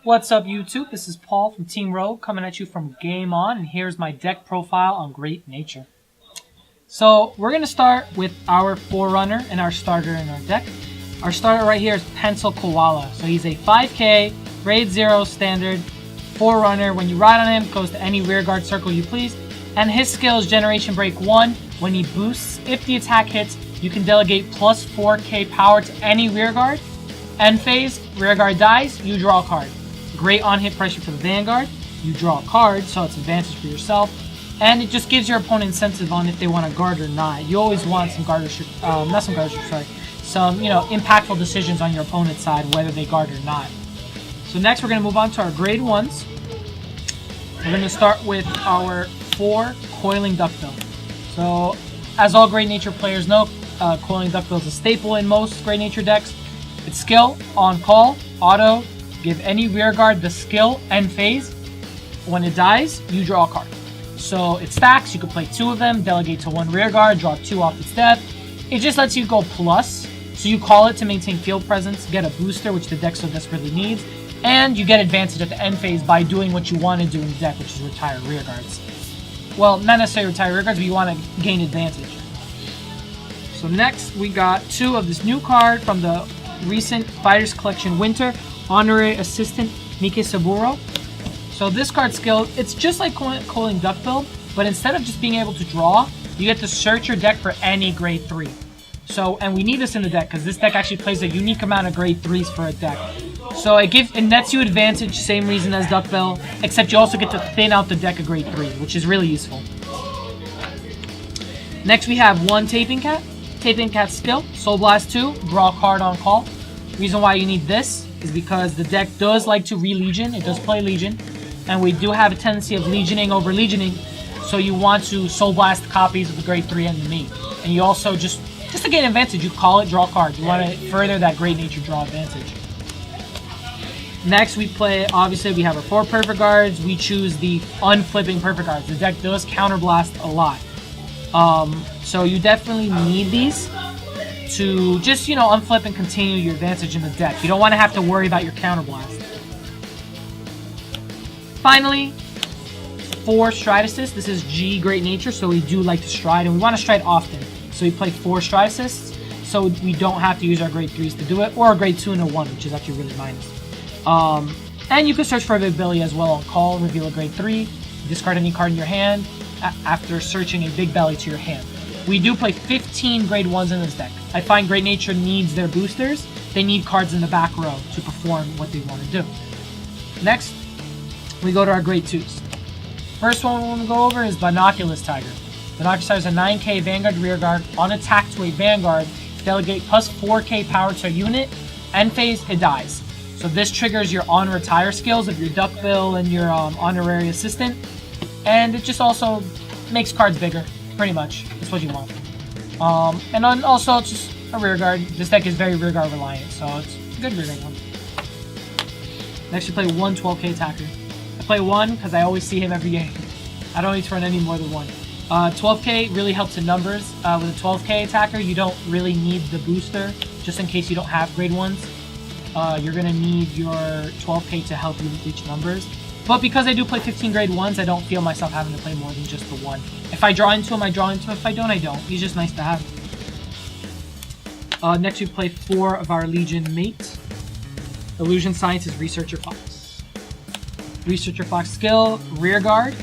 What's up, YouTube? This is Paul from Team Rogue coming at you from Game On, and here's my deck profile on Great Nature. So we're going to start with our Forerunner and our starter in our deck. Our starter right here is Pencil Koala. So he's a 5k, grade 0 standard Forerunner. When you ride on him, goes to any rearguard circle you please. And his skill is Generation Break 1. When he boosts, if the attack hits, you can delegate plus 4k power to any rearguard. End phase, rearguard dies, you draw a card. Great on-hit pressure for the Vanguard. You draw a card, so it's advantage for yourself. And it just gives your opponent incentive on if they want to guard or not. You always want some guardianship, some impactful decisions on your opponent's side, whether they guard or not. So next we're going to move on to our grade 1s. We're going to start with our 4 Coiling Duckbill. So, as all Great Nature players know, Coiling Duckbill is a staple in most Great Nature decks. Its skill, on call, auto, give any rearguard the skill and phase. When it dies, you draw a card. So it stacks, you can play 2 of them, delegate to 1 rearguard, draw 2 off its death. It just lets you go plus, so you call it to maintain field presence, get a booster, which the deck so desperately needs, and you get advantage at the end phase by doing what you want to do in the deck, which is retire rearguards. Well, not necessarily retire rearguards, but you want to gain advantage. So next, we got 2 of this new card from the recent Fighters Collection Winter, Honorary Assistant Miki Saburo. So this card skill, it's just like Coiling Duckbill, but instead of just being able to draw, you get to search your deck for any grade 3. So, and we need this in the deck because this deck actually plays a unique amount of grade 3s for a deck. So it nets you advantage, same reason as Duckbill, except you also get to thin out the deck of grade 3, which is really useful. Next we have 1 Taping Cat. Taping Cat skill, Soul Blast 2, draw a card on call. Reason why you need this is because the deck does like to re-Legion, it does play Legion, and we do have a tendency of Legioning over Legioning, so you want to Soul Blast copies of the grade 3 enemy. And you also, just to gain advantage, you call it, draw cards. You want to further that Great Nature draw advantage. Next we play, obviously we have our 4 Perfect Guards, we choose the unflipping Perfect Guards. The deck does counterblast a lot. So you definitely need these to just, unflip and continue your advantage in the deck. You don't want to have to worry about your counterblast. Finally, 4 Stride Assists. This is G Great Nature, so we do like to stride, and we want to stride often. So we play 4 Stride Assists, so we don't have to use our grade 3s to do it, or a grade 2 and a 1, which is actually really nice. And you can search for a Big Belly as well on call, reveal a grade 3, discard any card in your hand after searching a Big Belly to your hand. We do play 15 grade 1s in this deck. I find Great Nature needs their boosters. They need cards in the back row to perform what they want to do. Next, we go to our grade 2s. First one we want to go over is Binoculars Tiger. Binoculars Tiger is a 9k Vanguard rearguard. On attack to a Vanguard, delegate plus 4k power to a unit. End phase, it dies. So this triggers your on-retire skills of your Duckbill and your Honorary Assistant. And it just also makes cards bigger, pretty much. That's what you want. And then also just a rearguard. This deck is very rearguard reliant, so it's a good rearguard one. Next, you play 1 12k attacker. I play 1 because I always see him every game. I don't need to run any more than 1. 12k really helps in numbers. With a 12k attacker, you don't really need the booster, just in case you don't have grade 1s. You're going to need your 12k to help you reach numbers. But because I do play 15 grade 1s, I don't feel myself having to play more than just the 1. If I draw into him, I draw into him. If I don't, I don't. He's just nice to have. Next, we play 4 of our Legion mates. Illusion Science is Researcher Fox. Researcher Fox skill, Rearguard.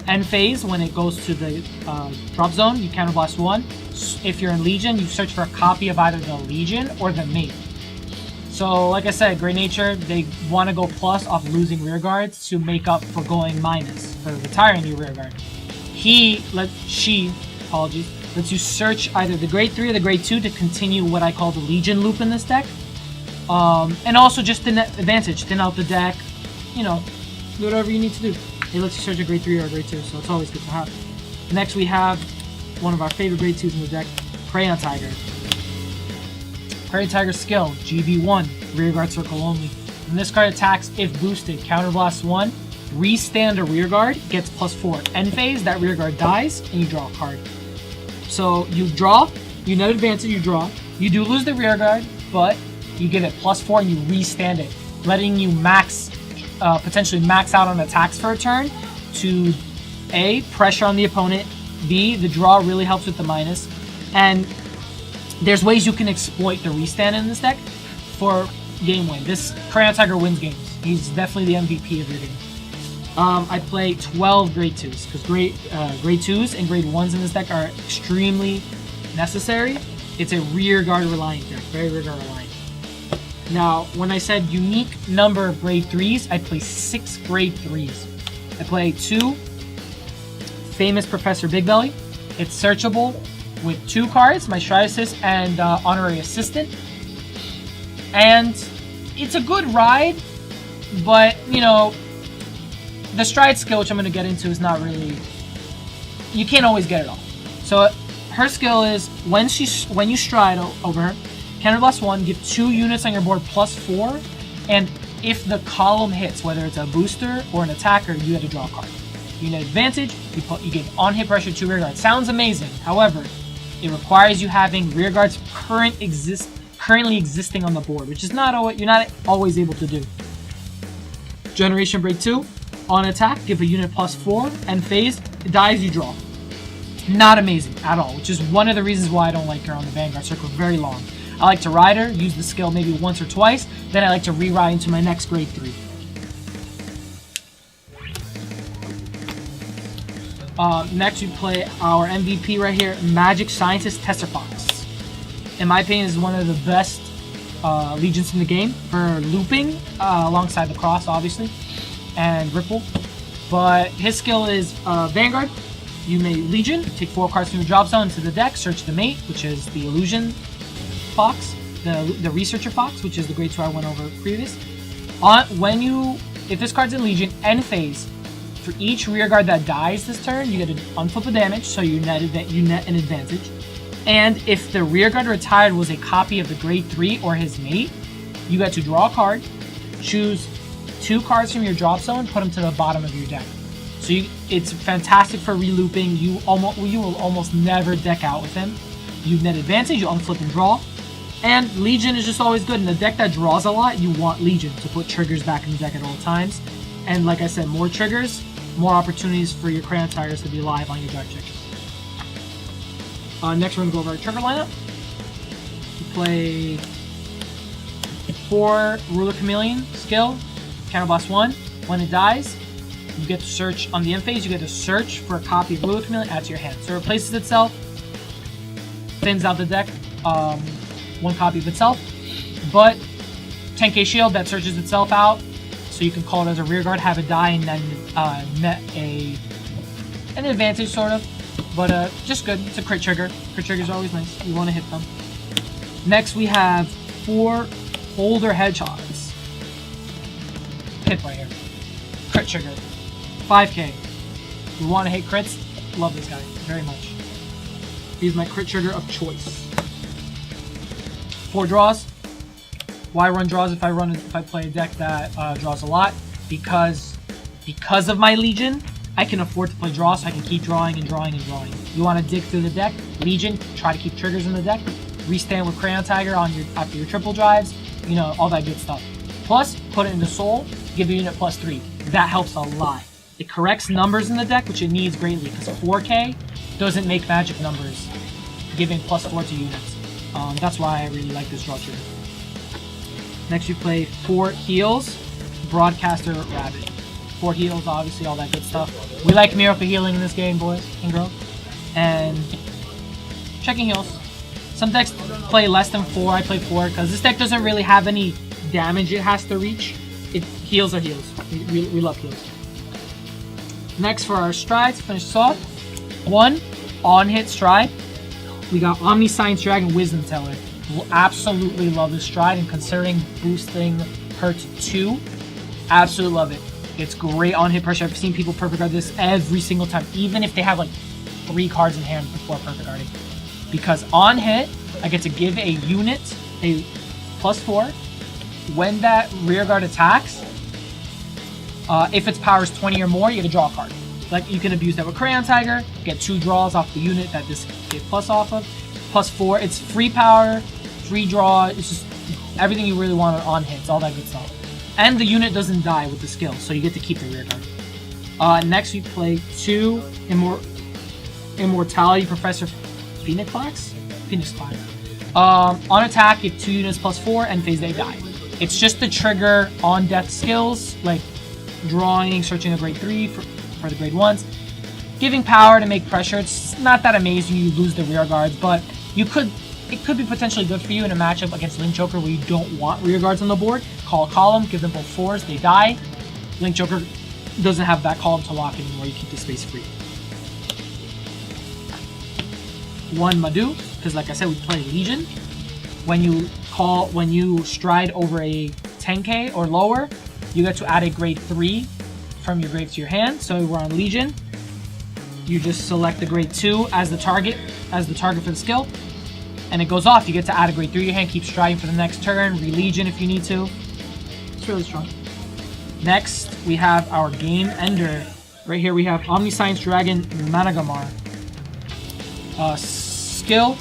End phase, when it goes to the drop zone, you counterblast 1. If you're in Legion, you search for a copy of either the Legion or the mate. So, like I said, Great Nature, they want to go plus off losing rearguards to make up for going minus, for retiring your rearguard. She lets you search either the grade 3 or the grade 2 to continue what I call the Legion loop in this deck. And also just the net advantage, thin out the deck, do whatever you need to do. It lets you search a grade 3 or a grade 2, so it's always good to have. Next we have one of our favorite grade 2s in the deck, Crayon Tiger. Crayon Tiger skill, GB1, rearguard circle only. When this card attacks, if boosted, counterblasts 1, restand a rearguard, gets plus 4. End phase, that rearguard dies, and you draw a card. So you draw, you net advance it, you draw. You do lose the rearguard, but you give it plus 4 and you restand it, letting you max potentially max out on attacks for a turn to A, pressure on the opponent, B, the draw really helps with the minus, and there's ways you can exploit the restand in this deck for game win. This Crayon Tiger wins games. He's definitely the MVP of your game. I play 12 grade 2s because grade 2s and grade 1s in this deck are extremely necessary. It's a rear guard reliant deck, very rear guard reliant. Now, when I said unique number of grade 3s, I play 6 grade 3s. I play 2 famous Professor Big Belly. It's searchable with 2 cards, my Stride Assist and Honorary Assistant. And it's a good ride, but, you know, the Stride skill, which I'm going to get into, is not really... You can't always get it all. So her skill is, when you stride over her, counterblast 1, give 2 units on your board +4, and if the column hits, whether it's a booster or an attacker, you have to draw a card. You get advantage, you get on-hit pressure to rear guard. Sounds amazing. However, it requires you having rear guards currently existing on the board, which is you're not always able to do. Generation Break 2, on attack, give a unit +4, and phase, it dies, you draw. Not amazing at all, which is one of the reasons why I don't like her on the Vanguard circle very long. I like to ride her, use the skill maybe once or twice, then I like to re-ride into my next grade 3. Next we play our MVP right here, Magic Scientist Tester Fox. In my opinion, is one of the best legions in the game for looping, alongside the Cross, obviously, and Ripple. But his skill is Vanguard. You may Legion, take 4 cards from your drop zone into the deck, search the mate, which is the Illusion Fox, the Researcher Fox, which is the grade 2 I went over previous. If this card's in Legion, end phase, for each rear guard that dies this turn, you get an unflip of damage, so you net an advantage. And if the rear guard retired was a copy of the grade 3 or his mate, you get to draw a card, choose 2 cards from your drop zone, put them to the bottom of your deck. So it's fantastic for relooping. You will almost never deck out with him. You net advantage, you unflip and draw. And Legion is just always good. In a deck that draws a lot, you want Legion to put triggers back in the deck at all times. And like I said, more triggers, more opportunities for your Crayon Tigers to be live on your dark check. Next, we're going to go over our trigger lineup. We play 4 Ruler Chameleon skill, counterblast 1. When it dies, you get to search on the end phase. You get to search for a copy of Ruler Chameleon, add to your hand. So it replaces itself, thins out the deck, 1 copy of itself. But 10k shield that searches itself out, so you can call it as a rear guard, have it die, and then net an advantage sort of. But just good. It's a crit trigger. Crit triggers are always nice. You want to hit them. Next, we have 4 older Hedgehogs. Hit right here. Crit trigger. 5k. You want to hit crits? Love this guy very much. He's my crit trigger of choice. 4 draws. Why run draws if I play a deck that draws a lot? Because of my Legion, I can afford to play draw, so I can keep drawing and drawing and drawing. You want to dig through the deck? Legion, try to keep triggers in the deck. Restand with Crayon Tiger after your triple drives. You know, all that good stuff. Plus, put it into Soul, give a unit +3. That helps a lot. It corrects numbers in the deck, which it needs greatly, because 4k doesn't make magic numbers, giving +4 to units. That's why I really like this draw trigger. Next, you play 4 heals, Broadcaster Rabbit. 4 heals, obviously, all that good stuff. We like Miracle Healing in this game, boys and girls. And checking heals. Some decks play less than 4. I play 4 because this deck doesn't really have any damage it has to reach. Heals are heals. We love heals. Next, for our strides, finish this off. 1 on-hit stride. We got Omniscience Dragon Wisdom Teller. We'll absolutely love this stride, and considering boosting her to 2, absolutely love it. It's great on hit pressure. I've seen people perfect guard this every single time, even if they have like 3 cards in hand before perfect guarding. Because on hit, I get to give a unit a +4. When that rear guard attacks, if its power is 20 or more, you get to draw a card. Like, you can abuse that with Crayon Tiger, get 2 draws off the unit that this get plus off of. +4, it's free power, free draw, it's just everything you really want on hits, all that good stuff. And the unit doesn't die with the skill, so you get to keep the rear guard. Next we play 2 Immortality Professor Phoenix Clax? On attack, you have 2 units +4, and phase they die. It's just to trigger on-death skills, like drawing, searching a grade 3 for the grade 1s. Giving power to make pressure. It's not that amazing, you lose the rear guards, but it could be potentially good for you in a matchup against Link Joker where you don't want rear guards on the board. Call a column, give them both 4s, they die. Link Joker doesn't have that column to lock anymore, you keep the space free. 1 Madhu, because like I said, we play Legion. When you stride over a 10k or lower, you get to add a grade 3 from your grave to your hand. So we're on Legion. You just select the grade 2 as the target for the skill, and it goes off. You get to add a grade 3 to your hand, keep striding for the next turn, re-Legion if you need to. It's really strong. Next, we have our Game Ender. Right here we have Omniscience Dragon Managamar. Skill,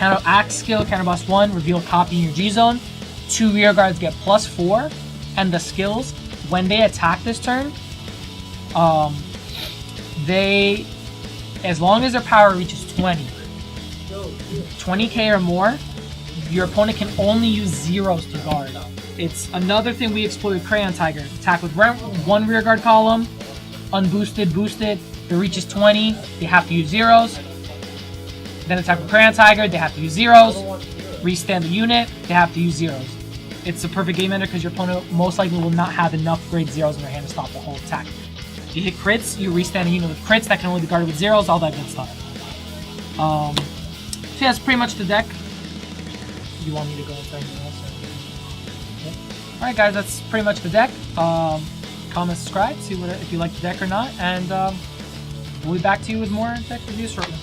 Axe skill, counterboss 1, reveal copy in your G-zone. 2 rear guards get +4, and the skills, when they attack this turn, as long as their power reaches 20k or more, your opponent can only use 0s to guard. It's another thing we explored with Crayon Tiger. Attack with 1 rear guard column, unboosted, boosted. If it reaches 20, they have to use 0s. Then attack with Crayon Tiger, they have to use 0s. Restand the unit, they have to use 0s. It's a perfect game ender because your opponent most likely will not have enough grade 0s in their hand to stop the whole attack. If you hit crits, you restand a unit with crits that can only be guarded with 0s, all that good stuff. So yeah, that's pretty much the deck. You want me to go into anything else? Yeah. Alright guys, that's pretty much the deck. Comment, subscribe, see if you like the deck or not, and we'll be back to you with more deck reviews shortly.